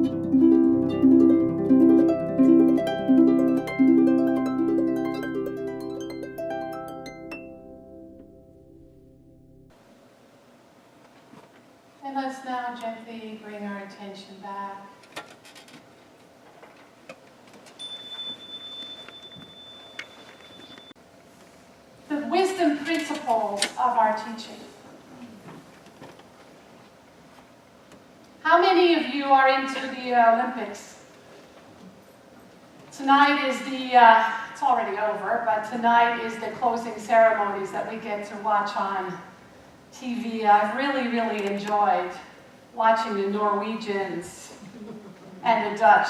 And let's now gently bring our attention back. The wisdom principles of our teaching. How many of you are into the Olympics? Tonight is it's already over, but tonight is the closing ceremonies that we get to watch on TV. I've really, really enjoyed watching the Norwegians and the Dutch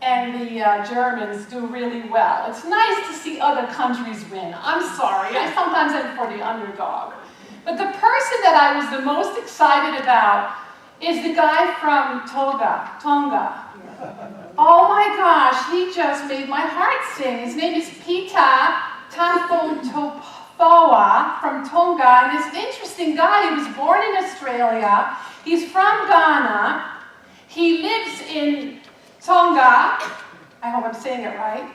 and the Germans do really well. It's nice to see other countries win. I'm sorry, I sometimes am for the underdog. But the person that I was the most excited about is the guy from Tonga. Oh my gosh, he just made my heart sing. His name is Peter Tafotofoa from Tonga, and he's an interesting guy. He was born in Australia. He's from Ghana. He lives in Tonga. I hope I'm saying it right.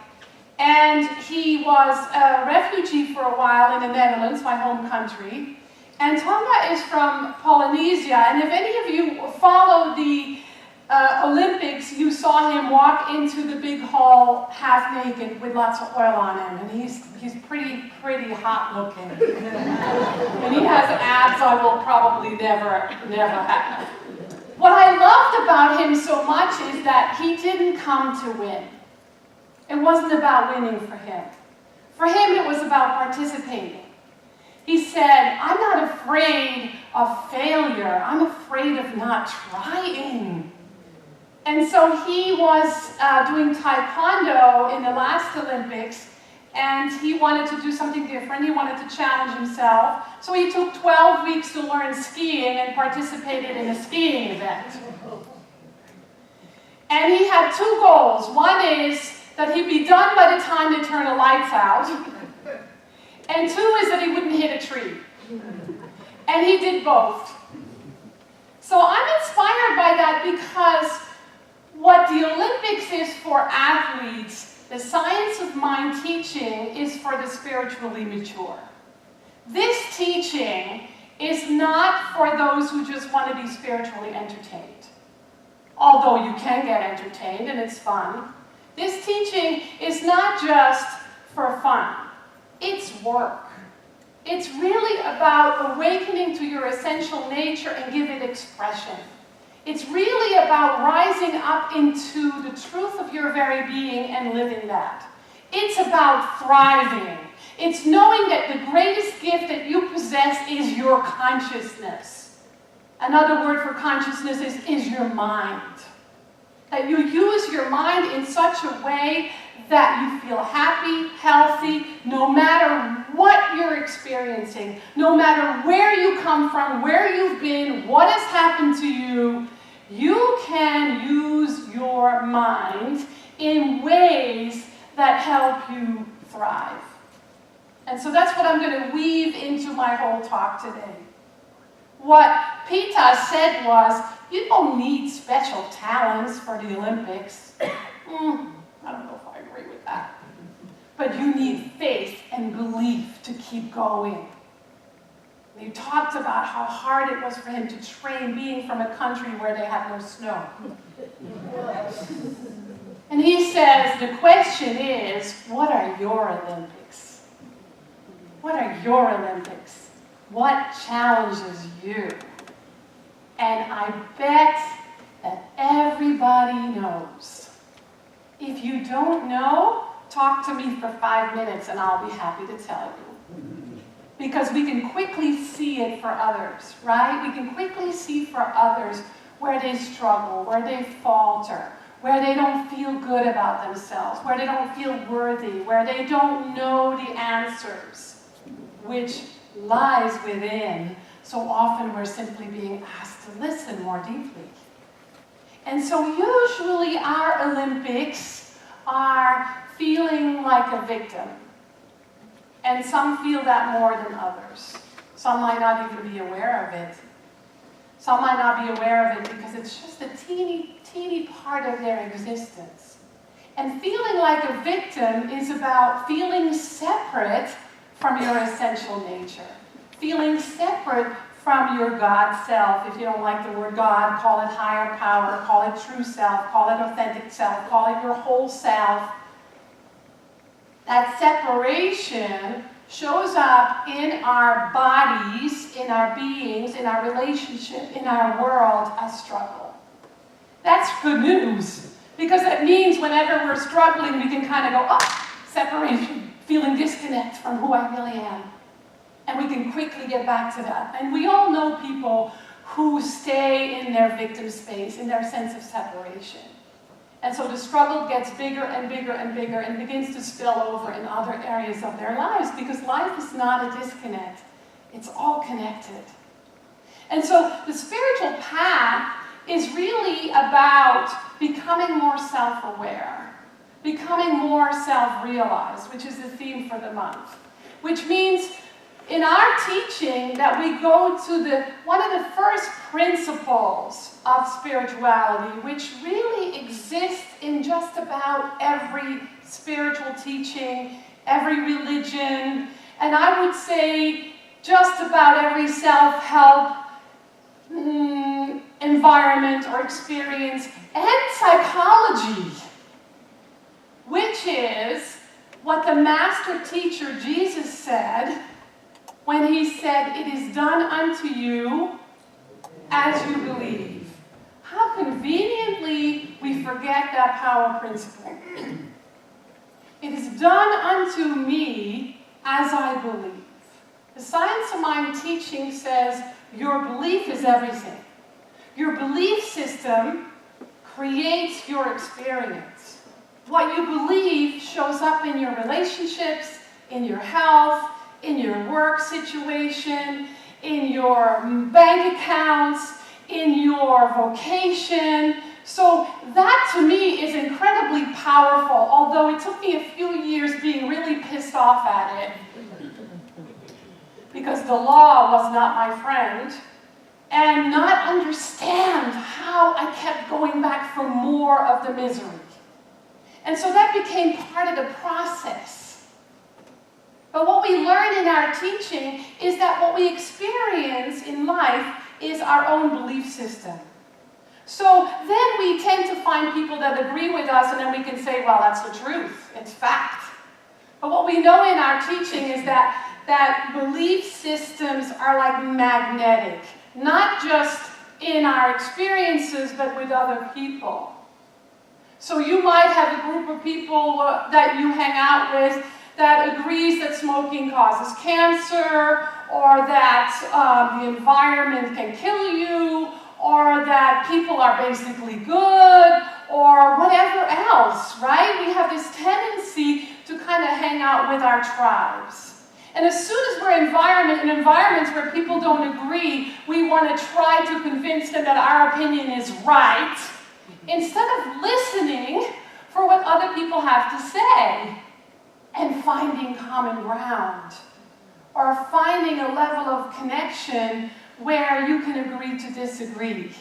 And he was a refugee for a while in the Netherlands, my home country. And Tonga is from Polynesia. And if any of you followed the Olympics, you saw him walk into the big hall half naked with lots of oil on him. And he's pretty hot looking. And he has abs I will probably never have. What I loved about him so much is that he didn't come to win. It wasn't about winning for him. For him, it was about participating. He said, I'm not afraid of failure. I'm afraid of not trying. And so he was doing Taekwondo in the last Olympics, and he wanted to do something different. He wanted to challenge himself. So he took 12 weeks to learn skiing and participated in a skiing event. And he had two goals. One is that he'd be done by the time they turn the lights out. And two is that he wouldn't hit a tree. And he did both. So I'm inspired by that because what the Olympics is for athletes, the science of mind teaching is for the spiritually mature. This teaching is not for those who just want to be spiritually entertained. Although you can get entertained and it's fun. This teaching is not just for fun. It's work. It's really about awakening to your essential nature and give it expression. It's really about rising up into the truth of your very being and living that. It's about thriving. It's knowing that the greatest gift that you possess is your consciousness. Another word for consciousness is your mind. That you use your mind in such a way that you feel happy, healthy, no matter what you're experiencing, no matter where you come from, where you've been, what has happened to you, you can use your mind in ways that help you thrive. And so that's what I'm going to weave into my whole talk today. What Peter said was, you don't need special talents for the Olympics. I don't know if I agree with that. But you need faith and belief to keep going. And he talked about how hard it was for him to train being from a country where they have no snow. And he says, the question is, what are your Olympics? What are your Olympics? What challenges you? And I bet that everybody knows. If you don't know, talk to me for 5 minutes and I'll be happy to tell you. Because we can quickly see it for others, right? We can quickly see for others where they struggle, where they falter, where they don't feel good about themselves, where they don't feel worthy, where they don't know the answers, which lies within. So often we're simply being asked to listen more deeply. And so usually our Olympics are feeling like a victim. And some feel that more than others. Some might not even be aware of it. Some might not be aware of it because it's just a teeny, teeny part of their existence. And feeling like a victim is about feeling separate from your essential nature. Feeling separate from your God self. If you don't like the word God, call it higher power, call it true self, call it authentic self, call it your whole self. That separation shows up in our bodies, in our beings, in our relationship, in our world as struggle. That's good news, because it means whenever we're struggling, we can kind of go, oh, separation, feeling disconnect from who I really am. And we can quickly get back to that. And we all know people who stay in their victim space, in their sense of separation. And so the struggle gets bigger and bigger and bigger and begins to spill over in other areas of their lives, because life is not a disconnect. It's all connected. And so the spiritual path is really about becoming more self-aware, becoming more self-realized, which is the theme for the month. Which means in our teaching that we go to one of the first principles of spirituality, which really exists in just about every spiritual teaching, every religion, and I would say just about every self-help environment or experience, and psychology, which is what the master teacher Jesus said when he said, "It is done unto you as you believe." How conveniently we forget that power principle. It is done unto me as I believe. The Science of Mind teaching says your belief is everything. Your belief system creates your experience. What you believe shows up in your relationships, in your health, in your work situation, in your bank accounts, in your vocation. So that to me is incredibly powerful, although it took me a few years being really pissed off at it, because the law was not my friend, and not understand how I kept going back for more of the misery. And so that became part of the process. But what we learn in our teaching is that what we experience in life is our own belief system. So then we tend to find people that agree with us, and then we can say, well, that's the truth, it's fact. But what we know in our teaching is that belief systems are like magnetic, not just in our experiences, but with other people. So you might have a group of people that you hang out with that agrees that smoking causes cancer, or that the environment can kill you, or that people are basically good, or whatever else, right? We have this tendency to kind of hang out with our tribes. And as soon as we're in environments where people don't agree, we want to try to convince them that our opinion is right, instead of listening for what other people have to say and finding common ground, or finding a level of connection where you can agree to disagree.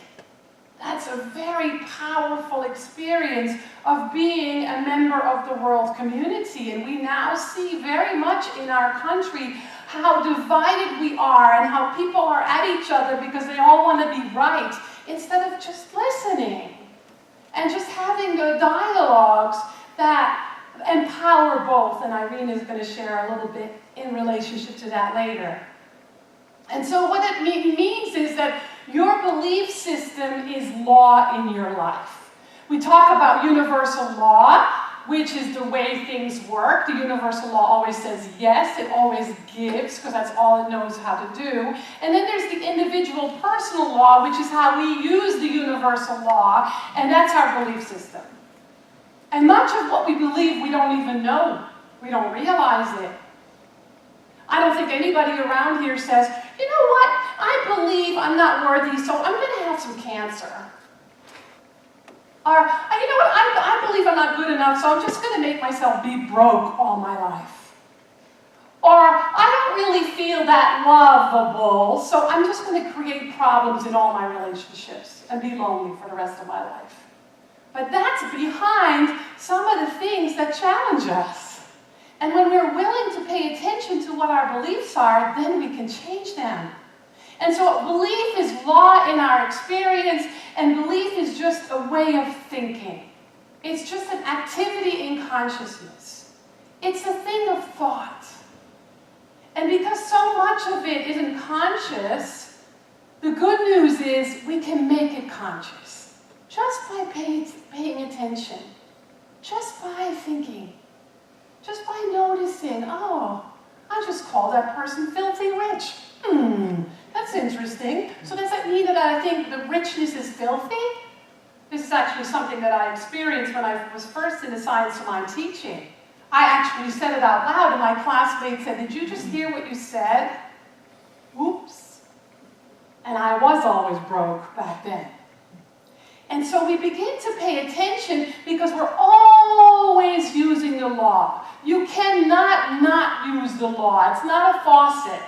That's a very powerful experience of being a member of the world community. And we now see very much in our country how divided we are and how people are at each other because they all want to be right, instead of just listening and just having the dialogues that empower both. And Irene is going to share a little bit in relationship to that later. And so what it means is that your belief system is law in your life. We talk about universal law, which is the way things work. The universal law always says yes, it always gives, because that's all it knows how to do. And then there's the individual personal law, which is how we use the universal law, and that's our belief system. And much of what we believe we don't even know. We don't realize it. I don't think anybody around here says, you know what, I believe I'm not worthy, so I'm going to have some cancer. Or, you know what, I believe I'm not good enough, so I'm just going to make myself be broke all my life. Or, I don't really feel that lovable, so I'm just going to create problems in all my relationships and be lonely for the rest of my life. But that's behind some of the things that challenge us. And when we're willing to pay attention to what our beliefs are, then we can change them. And so belief is law in our experience, and belief is just a way of thinking. It's just an activity in consciousness. It's a thing of thought. And because so much of it isn't conscious, the good news is we can make it conscious. Just by paying attention. Just by thinking. Just by noticing, oh, I just called that person filthy rich. That's interesting. So does that mean that I think the richness is filthy? This is actually something that I experienced when I was first in the Science of Mind teaching. I actually said it out loud, and my classmate said, "Did you just hear what you said?" Whoops. And I was always broke back then. And so we begin to pay attention because we're always using the law. You cannot not use the law. It's not a faucet.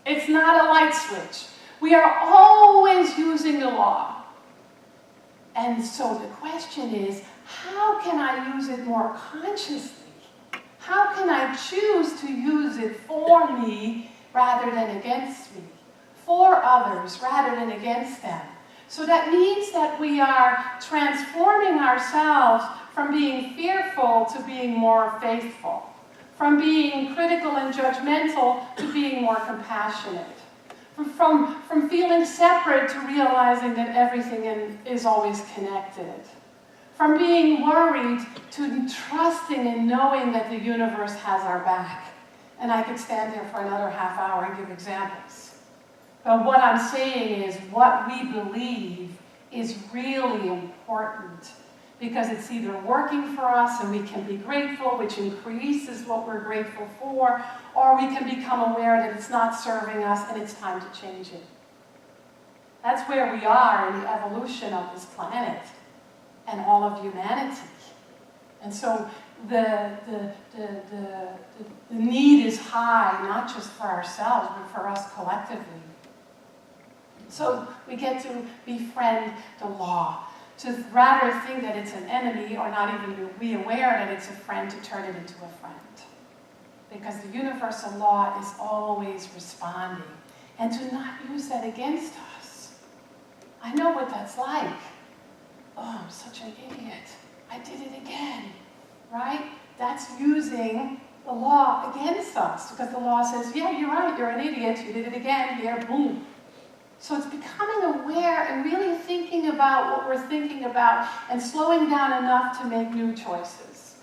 It's not a light switch. We are always using the law. And so the question is, how can I use it more consciously? How can I choose to use it for me rather than against me? For others rather than against them? So that means that we are transforming ourselves from being fearful to being more faithful. From being critical and judgmental to being more compassionate. From feeling separate to realizing that everything is always connected. From being worried to trusting and knowing that the universe has our back. And I could stand here for another half hour and give examples. But what I'm saying is what we believe is really important. Because it's either working for us and we can be grateful, which increases what we're grateful for, or we can become aware that it's not serving us and it's time to change it. That's where we are in the evolution of this planet and all of humanity. And so the need is high, not just for ourselves, but for us collectively. So we get to befriend the law. To rather think that it's an enemy, or not even be aware that it's a friend, to turn it into a friend. Because the universal law is always responding. And to not use that against us. I know what that's like. Oh, I'm such an idiot. I did it again. Right? That's using the law against us. Because the law says, yeah, you're right, you're an idiot, you did it again, here, boom. So it's becoming aware and really thinking about what we're thinking about and slowing down enough to make new choices.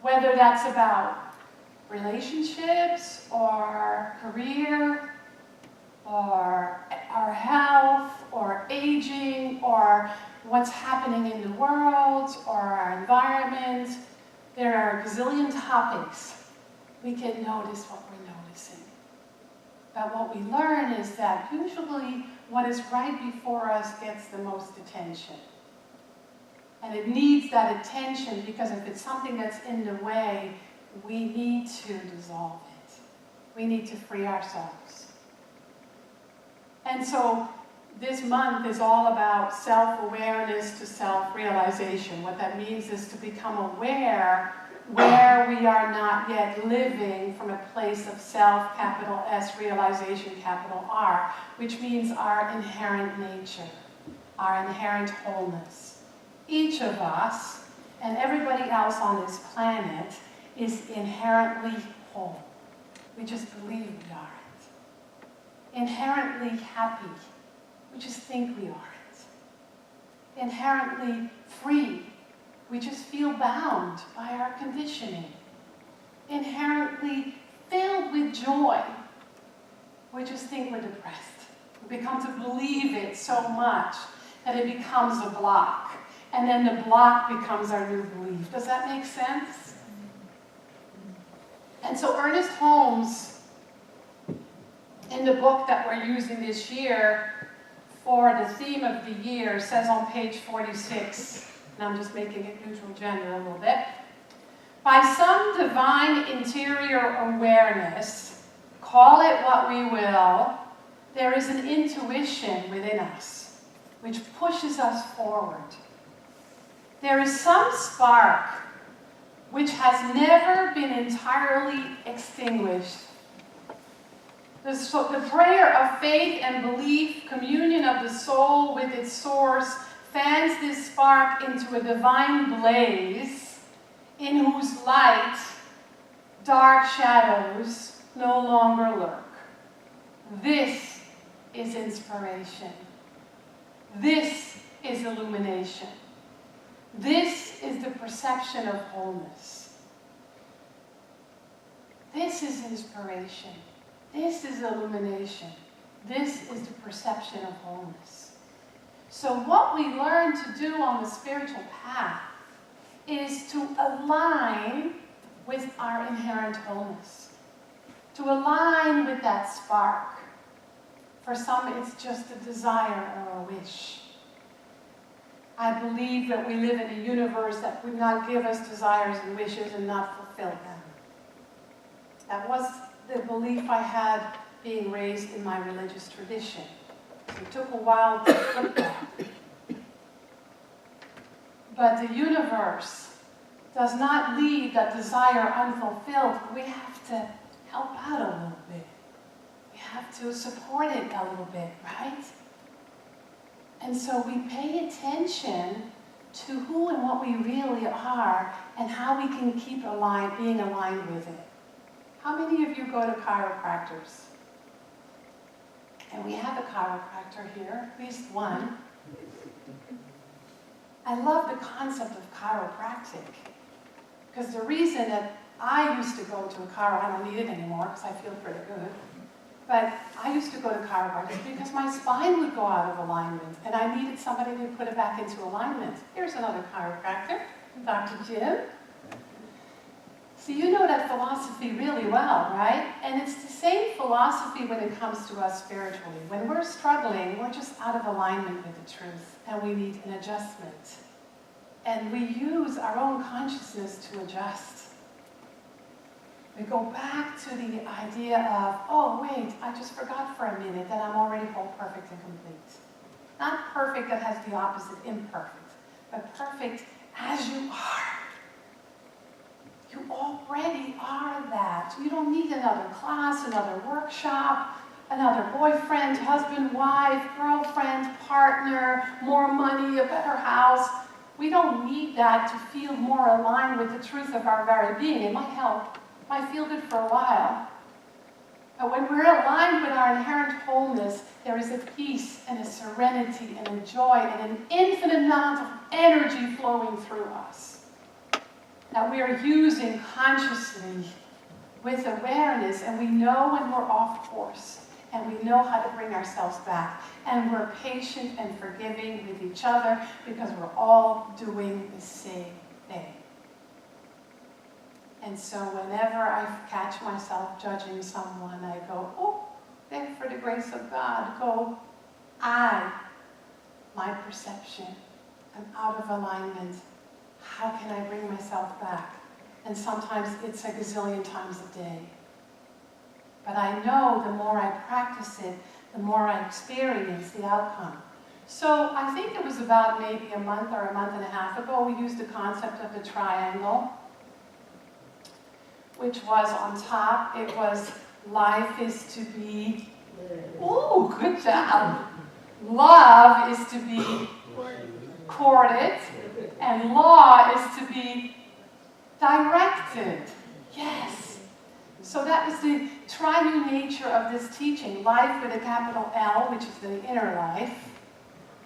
Whether that's about relationships or career or our health or aging or what's happening in the world or our environment. There are a gazillion topics. We can notice what we're noticing. But what we learn is that usually what is right before us gets the most attention. And it needs that attention because if it's something that's in the way, we need to dissolve it. We need to free ourselves. And so this month is all about self-awareness to self-realization. What that means is to become aware where we are not yet living from a place of self, capital S, realization, capital R, which means our inherent nature, our inherent wholeness. Each of us, and everybody else on this planet, is inherently whole. We just believe we aren't. Inherently happy. We just think we aren't. Inherently free. We just feel bound by our conditioning. Inherently filled with joy. We just think we're depressed. We become to believe it so much that it becomes a block. And then the block becomes our new belief. Does that make sense? And so Ernest Holmes, in the book that we're using this year for the theme of the year, says on page 46, and I'm just making it neutral gender a little bit, By some divine interior awareness, call it what we will, there is an intuition within us which pushes us forward. There is some spark which has never been entirely extinguished. The prayer of faith and belief, communion of the soul with its source, fans this spark into a divine blaze in whose light dark shadows no longer lurk. This is inspiration. This is illumination. This is the perception of wholeness. This is inspiration. This is illumination. This is the perception of wholeness. So what we learn to do on the spiritual path is to align with our inherent wholeness. To align with that spark. For some, it's just a desire or a wish. I believe that we live in a universe that would not give us desires and wishes and not fulfill them. That was the belief I had being raised in my religious tradition. It took a while to flip that. But the universe does not leave that desire unfulfilled. We have to help out a little bit. We have to support it a little bit, right? And so we pay attention to who and what we really are and how we can keep being aligned with it. How many of you go to chiropractors? And we have a chiropractor here, at least one. I love the concept of chiropractic. Because the reason that I used to go to a chiro, I don't need it anymore because I feel pretty good. But I used to go to chiropractic because my spine would go out of alignment and I needed somebody to put it back into alignment. Here's another chiropractor, Dr. Jim. So you know that philosophy really well, right? And it's the same philosophy when it comes to us spiritually. When we're struggling, we're just out of alignment with the truth and we need an adjustment. And we use our own consciousness to adjust. We go back to the idea of, oh wait, I just forgot for a minute that I'm already whole, perfect, and complete. Not perfect that has the opposite, imperfect, but perfect as you are. You already are that. You don't need another class, another workshop, another boyfriend, husband, wife, girlfriend, partner, more money, a better house. We don't need that to feel more aligned with the truth of our very being. It might help. Might feel good for a while. But when we're aligned with our inherent wholeness, there is a peace and a serenity and a joy and an infinite amount of energy flowing through us that we are using consciously with awareness, and we know when we're off course and we know how to bring ourselves back, and we're patient and forgiving with each other because we're all doing the same thing. And so whenever I catch myself judging someone, I go, oh, there for the grace of God, go, my perception, I'm out of alignment. How can I bring myself back? And sometimes it's a gazillion times a day. But I know the more I practice it, the more I experience the outcome. So I think it was about maybe a month or a month and a half ago, we used the concept of the triangle, which was on top, it was life is to be, ooh, good job. Love is to be courted, and law is to be directed. Yes. So that was the triune nature of this teaching. Life with a capital L, which is the inner life.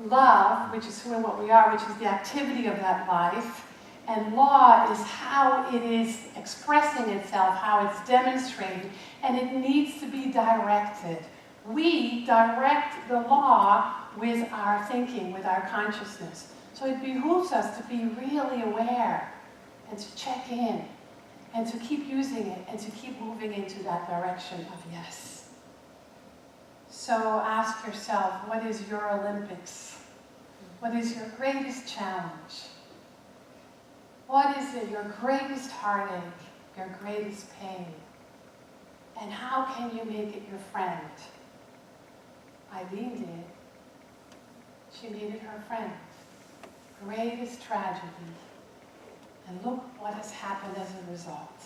Love, which is who and what we are, which is the activity of that life. And law is how it is expressing itself, how it's demonstrated, and it needs to be directed. We direct the law with our thinking, with our consciousness. So it behooves us to be really aware and to check in and to keep using it and to keep moving into that direction of yes. So ask yourself, what is your Olympics? What is your greatest challenge? What is it, your greatest heartache, your greatest pain? And how can you make it your friend? Eileen did. She made it her friend. Greatest tragedy. And look what has happened as a result.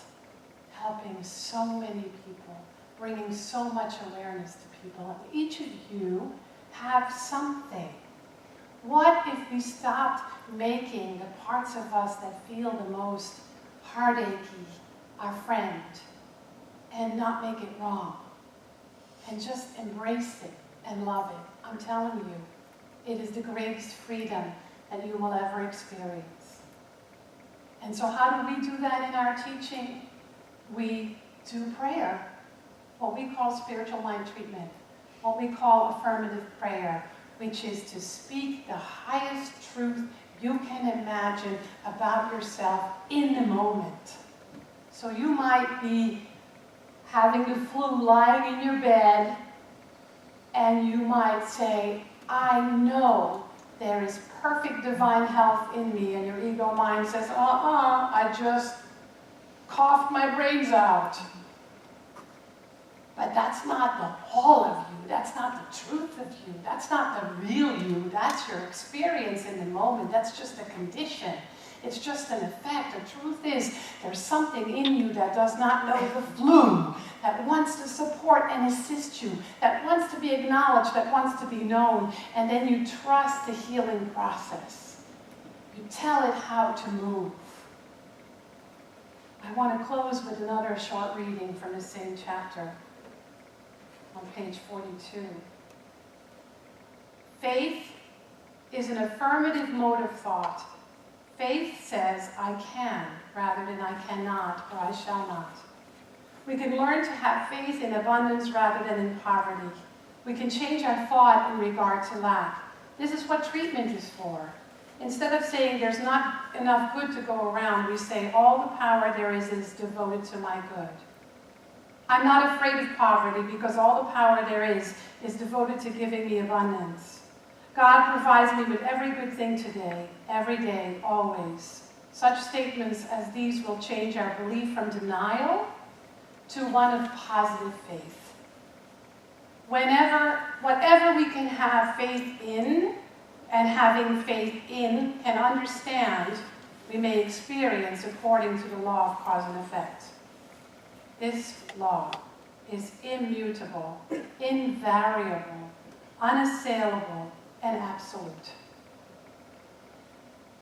Helping so many people, bringing so much awareness to people. Each of you have something. What if we stopped making the parts of us that feel the most heartachy our friend and not make it wrong? And just embrace it and love it. I'm telling you, it is the greatest freedom that you will ever experience. And so how do we do that in our teaching? We do prayer, what we call spiritual mind treatment, what we call affirmative prayer, which is to speak the highest truth you can imagine about yourself in the moment. So you might be having the flu lying in your bed, and you might say, I know there is perfect divine health in me, and your ego mind says, I just coughed my brains out. But that's not the whole of you. That's not the truth of you. That's not the real you. That's your experience in the moment. That's just a condition. It's just an effect. The truth is, there's something in you that does not know the flu, that wants to support and assist you, that wants to be acknowledged, that wants to be known, and then you trust the healing process. You tell it how to move. I want to close with another short reading from the same chapter on page 42. Faith is an affirmative mode of thought. Faith says, I can, rather than I cannot, or I shall not. We can learn to have faith in abundance rather than in poverty. We can change our thought in regard to lack. This is what treatment is for. Instead of saying there's not enough good to go around, we say all the power there is devoted to my good. I'm not afraid of poverty because all the power there is devoted to giving me abundance. God provides me with every good thing today, every day, always. Such statements as these will change our belief from denial to one of positive faith. Whatever we can have faith in, and having faith in can understand, we may experience according to the law of cause and effect. This law is immutable, invariable, unassailable, and absolute.